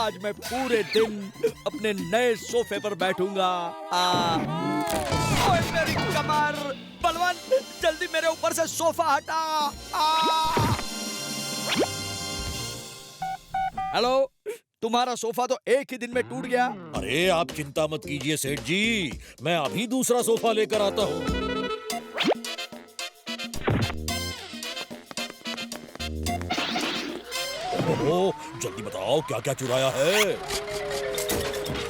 आज मैं पूरे दिन अपने नए सोफे पर बैठूंगा। ओए मेरी कमर, बलवंत जल्दी मेरे ऊपर से सोफा हटा। हेलो, तुम्हारा सोफा तो एक ही दिन में टूट गया। अरे आप चिंता मत कीजिए सेठ जी, मैं अभी दूसरा सोफा लेकर आता हूँ। ओहो, जल्दी बताओ क्या क्या चुराया है।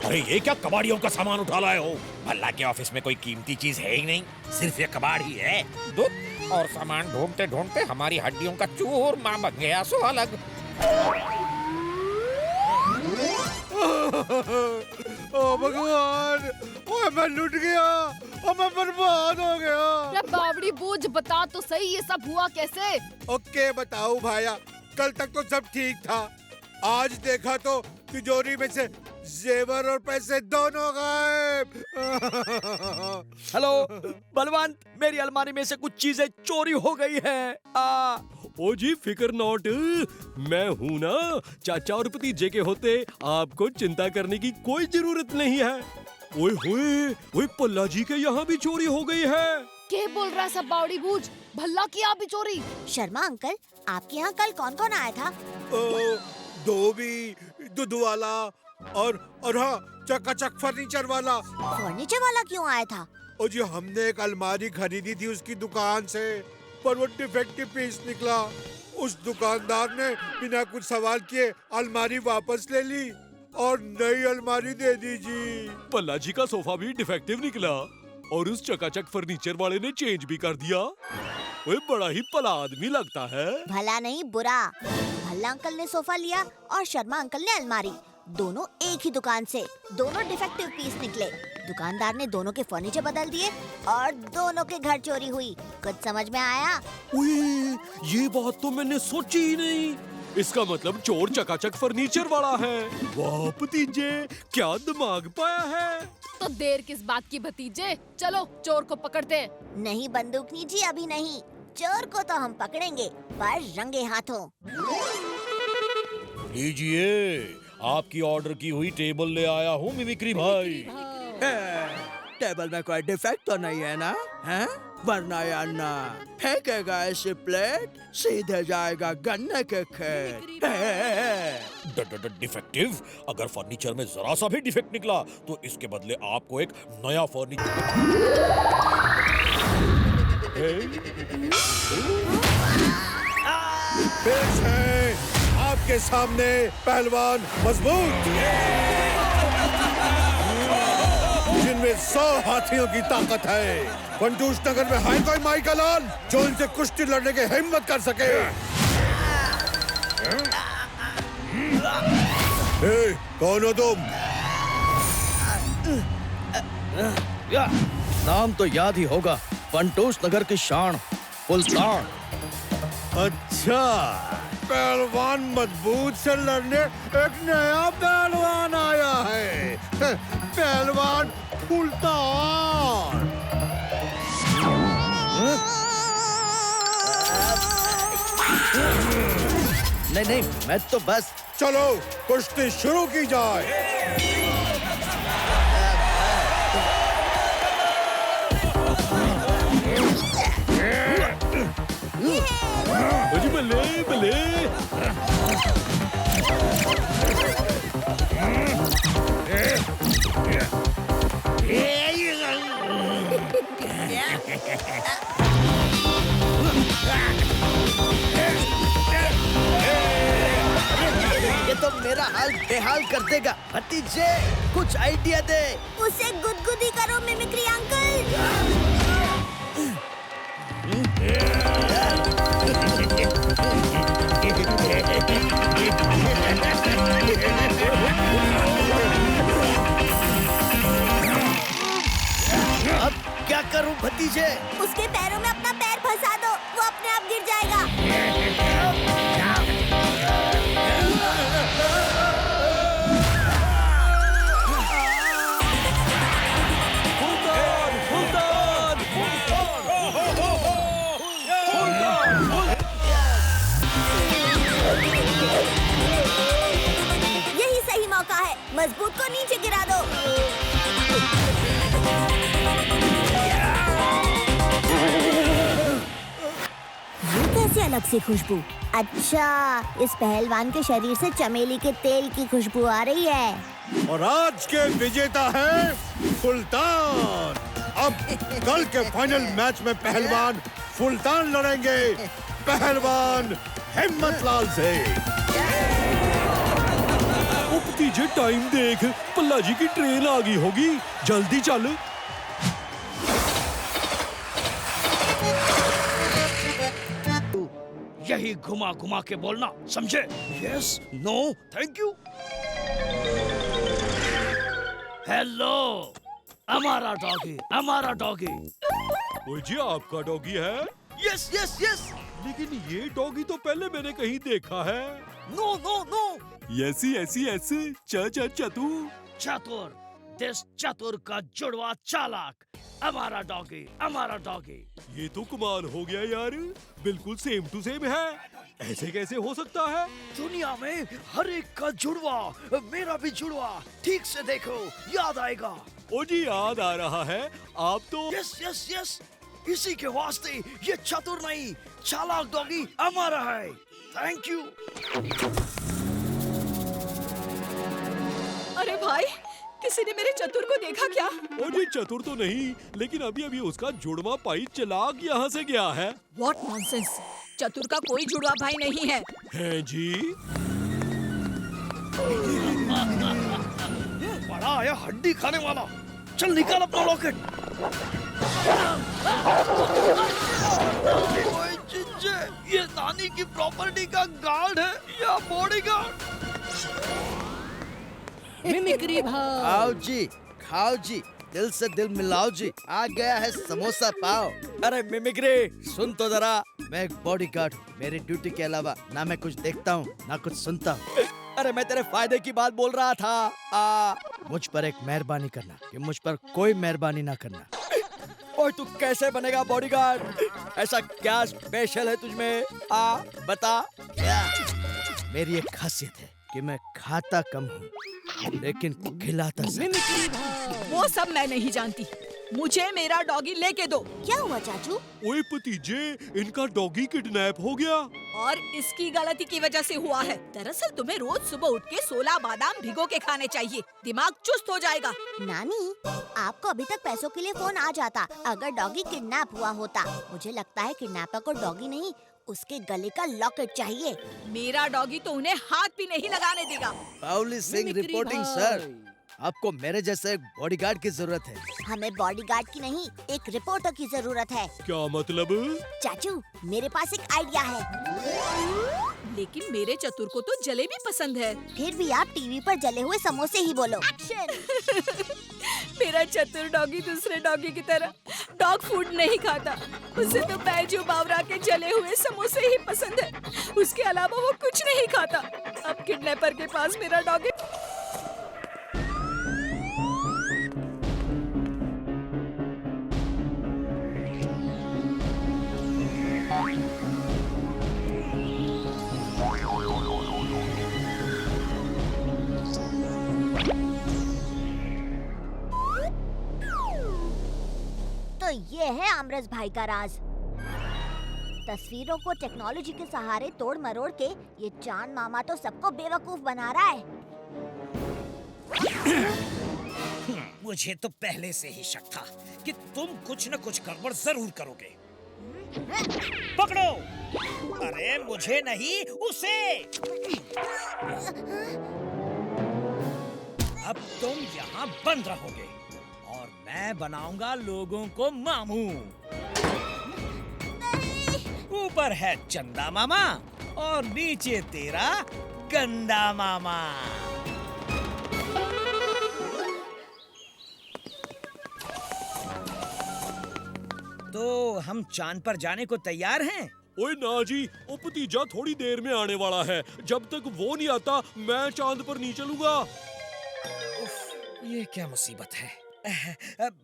अरे ये क्या कबाड़ियों का सामान उठा लाए हो? भल्ला के ऑफिस में कोई कीमती चीज है ही नहीं, सिर्फ ये कबाड़ ही है। दूध और सामान ढूंढते ढूंढते हमारी हड्डियों का चूरमा बन गया सो अलग। ओ भगवान, ओए मैं लुट गया और मैं बर्बाद हो गया। बावड़ी बूझ, बता तो सही ये सब हुआ कैसे? ओके बताओ भाया, कल तक तो सब ठीक था, आज देखा तो तिजोरी में से जेवर और पैसे दोनों गायब। हेलो बलवंत, मेरी अलमारी में से कुछ चीजें चोरी हो गई है। ओ जी फिकर नॉट, मैं हूँ ना। चाचा और भतीजे के होते आपको चिंता करने की कोई जरूरत नहीं है। ओए होए, ओए पल्ला जी के यहाँ भी चोरी हो गई है। क्या बोल रहा है सब बावड़ी बूझ? भल्ला की आप भी चोरी? शर्मा अंकल, आपके यहाँ कल कौन कौन आया था? धोबी, दूध वाला और हाँ, चकाचक फर्नीचर वाला। फर्नीचर वाला क्यों आया था? ओ जी, हमने एक अलमारी खरीदी थी उसकी दुकान से, पर वो डिफेक्टिव पीस निकला। उस दुकानदार ने बिना कुछ सवाल किए अलमारी वापस ले ली और नई अलमारी दे दी जी। पल्ला जी का सोफा भी डिफेक्टिव निकला और उस चकाचक फर्नीचर वाले ने चेंज भी कर दिया। वो बड़ा ही भला आदमी लगता है। भला नहीं बुरा। भल्ला अंकल ने सोफा लिया और शर्मा अंकल ने अलमारी, दोनों एक ही दुकान से। दोनों डिफेक्टिव पीस निकले। दुकानदार ने दोनों के फर्नीचर बदल दिए और दोनों के घर चोरी हुई। कुछ समझ में आया? ये बात तो मैंने सोची ही नहीं। इसका मतलब चोर चकाचक फर्नीचर वाला है। वाह भतीजे, क्या दिमाग पाया है। तो देर किस बात की भतीजे, चलो चोर को पकड़ते हैं। नहीं बंदूकनी जी, अभी नहीं। चोर को तो हम पकड़ेंगे, पर रंगे हाथों। लीजिए, आपकी ऑर्डर की हुई टेबल ले आया हूँ मिमिक्री भाई। टेबल में कोई डिफेक्ट तो नहीं है ना? हैं? वरना या ना फेंकेगा ऐसी प्लेट, सीधे जाएगा गन्ने के खेत। डिफेक्टिव? अगर फर्नीचर में जरा सा भी डिफेक्ट निकला तो इसके बदले आपको एक नया फर्नीचर। पेश है आपके सामने पहलवान मजबूत, जिनमें 100 हाथियों की ताकत है। फंटूस नगर में है कोई माई का लाल जो इनसे कुश्ती लड़ने की हिम्मत कर सके? कौन हो तुम? नाम तो याद ही होगा, फंटूस नगर की शान, सुल्तान। अच्छा, पहलवान मजबूत से लड़ने एक नया पहलवान आया है। पहलवान सुल्तान। नहीं, मैं तो बस। चलो कुश्ती शुरू की जाए। भले भले। ये तो मेरा हाल बेहाल कर देगा। भतीजे कुछ आइडिया दे। उसे गुदगुदी करो मिमिक्री अंकल। अब क्या करूं भतीजे? उसके पैरों में अपना पैर फंसा दो, वो अपने आप गिर जाएगा। यही सही मजबूत को नीचे गिरा दो। ये कैसे अलग सी खुशबू? अच्छा, इस पहलवान के शरीर से चमेली के तेल की खुशबू आ रही है। और आज के विजेता है सुल्तान। अब कल के फाइनल मैच में पहलवान सुल्तान लड़ेंगे पहलवान हिम्मत लाल से। ओ भतीजे टाइम देख, पल्ला जी की ट्रेन आ गई होगी, जल्दी चल। यही घुमा घुमा के बोलना, समझे? Yes, no, thank you. Hello, हमारा डॉगी, हमारा डॉगी। ओए जी, आपका डॉगी है? Yes yes yes. लेकिन ये डॉगी तो पहले मैंने कहीं देखा है। No no no. ऐसी ऐसी ऐसे चतु। चतुर, देश चतुर का जुड़वा चालाक, हमारा डॉगी, हमारा डॉगी। ये तो कमाल हो गया यार, बिल्कुल सेम टू सेम है। ऐसे कैसे हो सकता है? दुनिया में हर एक का जुड़वा, मेरा भी जुड़वा, ठीक से देखो, याद आएगा। ओ जी, याद आ रहा है। आप तो यस यस यस, इसी के वास्ते ये चतुर नहीं, चालाक डॉगी हमारा है। Thank you. अरे भाई, किसी ने मेरे चतुर को देखा क्या? ओ जी, चतुर तो नहीं, लेकिन अभी अभी उसका जुड़वा भाई चलाक यहाँ से गया है। व्हाट नॉनसेंस, चतुर का कोई जुड़वा भाई नहीं है। हैं जी? बड़ा आया हड्डी खाने वाला, चल निकाल अपना लॉकेट। ओए चिंचे, ये नानी की प्रॉपर्टी का गार्ड है या बॉडीगार्ड? मिमिक्री भाई। आओ जी, खाओ जी, दिल से दिल मिलाओ जी, आ गया है समोसा पाओ। अरे मिमिक्री, सुन तो जरा, मैं एक बॉडीगार्ड हूँ, मेरी ड्यूटी के अलावा ना मैं कुछ देखता हूँ ना कुछ सुनता हूँ। अरे मैं तेरे फायदे की बात बोल रहा था। मुझ पर एक मेहरबानी करना, कि मुझ पर कोई मेहरबानी ना करना। और तू कैसे बनेगा बॉडीगार्ड? ऐसा क्या स्पेशल है तुझमें? बता। मेरी एक खासियत है कि मैं खाता कम हूँ लेकिन खिलाता ज्यादा। वो सब मैं नहीं जानती, मुझे मेरा डॉगी लेके दो। क्या हुआ चाचू? ओए भतीजे, इनका डॉगी किडनैप हो गया। और इसकी गलती की वजह से हुआ है। दरअसल तुम्हें रोज सुबह उठ के 16 बादाम भिगो के खाने चाहिए, दिमाग चुस्त हो जाएगा। नानी, आपको अभी तक पैसों के लिए फोन आ जाता अगर डॉगी किडनैप हुआ होता। मुझे लगता है किडनैपर को डॉगी नहीं, उसके गले का लॉकेट चाहिए। मेरा डॉगी तो उन्हें हाथ भी नहीं लगाने देगा। Pauli Singh reporting sir. आपको मेरे जैसे एक बॉडीगार्ड की जरूरत है। हमें बॉडीगार्ड की नहीं, एक रिपोर्टर की जरूरत है। क्या मतलब? चाचू, मेरे पास एक आइडिया है। लेकिन मेरे चतुर को तो जलेबी पसंद है। फिर भी आप टीवी पर जले हुए समोसे ही बोलो। एक्शन। मेरा चतुर डॉगी दूसरे डॉगी की तरह डॉग फूड नहीं खाता। उसे तो बैजू बावरा के जले हुए समोसे ही पसंद है, उसके अलावा वो कुछ नहीं खाता। अब किडनैपर के पास मेरा डॉगी। तो ये है आमरस भाई का राज। तस्वीरों को टेक्नोलॉजी के सहारे तोड़ मरोड़ के ये चांद मामा तो सबको बेवकूफ बना रहा है। मुझे तो पहले से ही शक था कि तुम कुछ न कुछ गड़बड़ जरूर करोगे। पकड़ो! अरे मुझे नहीं, उसे! अब तुम यहाँ बंद रहोगे और मैं बनाऊंगा लोगों को मामू। ऊपर है चंदा मामा और नीचे तेरा गंदा मामा। तो हम चांद पर जाने को तैयार हैं? ओए ना जी, ओ भतीजा थोड़ी देर में आने वाला है। जब तक वो नहीं आता, मैं चांद पर नहीं चलूंगा। उफ, ये क्या मुसीबत है।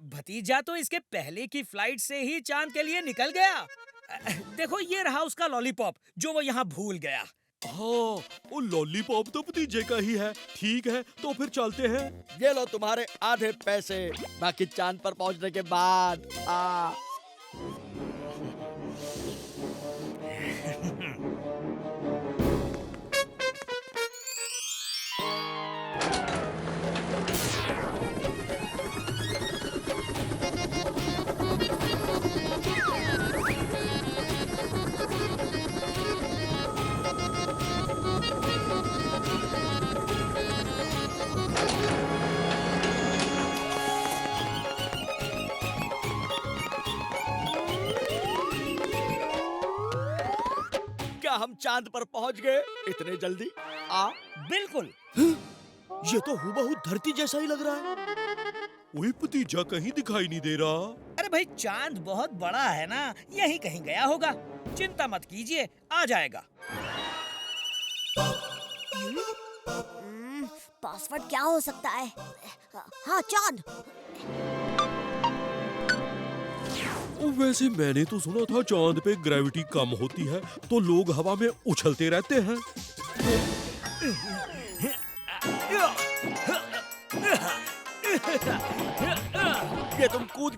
भतीजा तो इसके पहले की फ्लाइट से ही चांद के लिए निकल गया। देखो, ये रहा उसका लॉलीपॉप जो वो यहाँ भूल गया। हाँ, वो लॉलीपॉप तो भतीजे का ही है। ठीक है, तो फिर चलते हैं। ये लो तुम्हारे आधे पैसे, बाकी चांद पर पहुंचने के बाद। क्या हम चांद पर पहुंच गए इतने जल्दी? बिल्कुल। ये तो हूबहू धरती जैसा ही लग रहा है। वही भतीजा कहीं दिखाई नहीं दे रहा। अरे भाई चांद बहुत बड़ा है ना, यहीं कहीं गया होगा। चिंता मत कीजिए, आ जाएगा। पासवर्ड क्या हो सकता है? हाँ, चांद। वैसे मैंने तो सुना था चांद पे ग्रेविटी कम होती है, तो लोग हवा में उछलते रहते हैं। ये तुम कूद